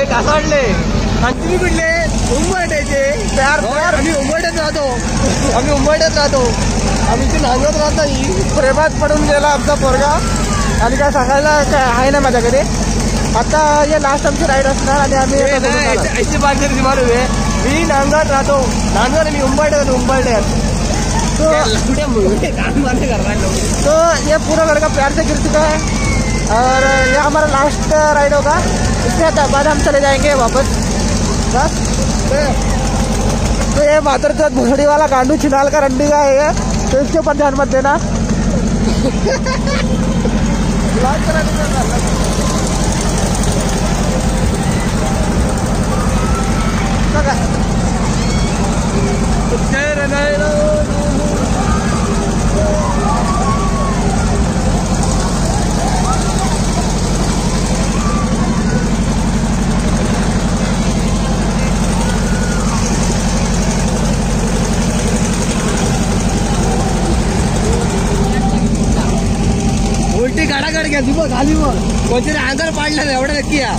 कासाडले आणि तुम्ही कुठले उंबरठ्याचे तयार आम्ही उंबरठ्यात राहतो आम्ही ते नांगरत राहत नाही प्रेमात पडून गेला आमचा पोरगा आणि काय सांगायला काय आहे ना माझ्याकडे आता हे लास्ट आमची राईड असणार आणि आम्ही ऐशी बागेची मारू मी नांगरत राहतो नांगर मी उंबरठ्यात तो ये पूरा लड़का प्यार से गिर चुका है और ये हमारा लास्ट राइड होगा इसके बाद हम चले जाएंगे वापस बस। तो ये मातरचोद भोसड़ी वाला गांडू छिनाल का रंडी का है तो इसके ऊपर ध्यान मत देना। उलटी गाडागाड घ्या तू बघ खाली मग कोणतरी अंगार पाडलं एवढं नक्की या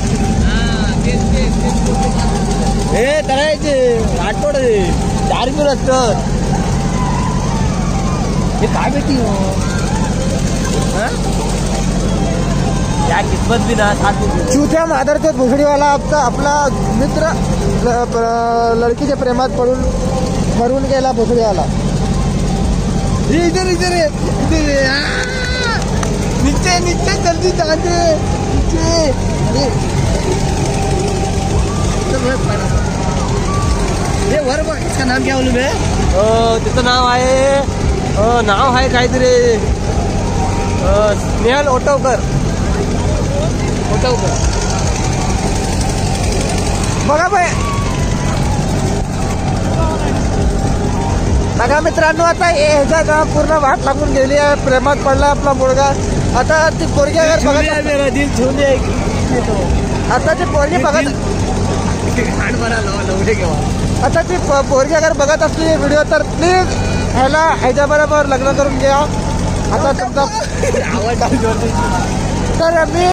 हे करायचे आठवडे 4 किलो असतात हे काय भेटी या किस्मत भी ना चुत्या मादरचोद भोसडीवाला आपला मित्र लडकीच्या प्रेमात पडून मरून गेला भोसडीवाला इधर नीचे जल्दी जाते नीचे ये वर बघ इसका नाम क्या बोलू मैं त्याचं नाव आहे काहीतरी स्नेहल ओटवकर बघा बघा मित्रांनो आता ह्याच्या का पूर्ण वाट लागून गेली आहे प्रेमात पडला आपला मुलगा आता ती पोरगी अगर बघत दिल छूने आता ती पोरगी बघत आता ती पोरगी अगर बघत असली व्हिडिओ तर प्लीज ह्याच्याबरोबर लग्न करून घ्या आता तुमचा तर मी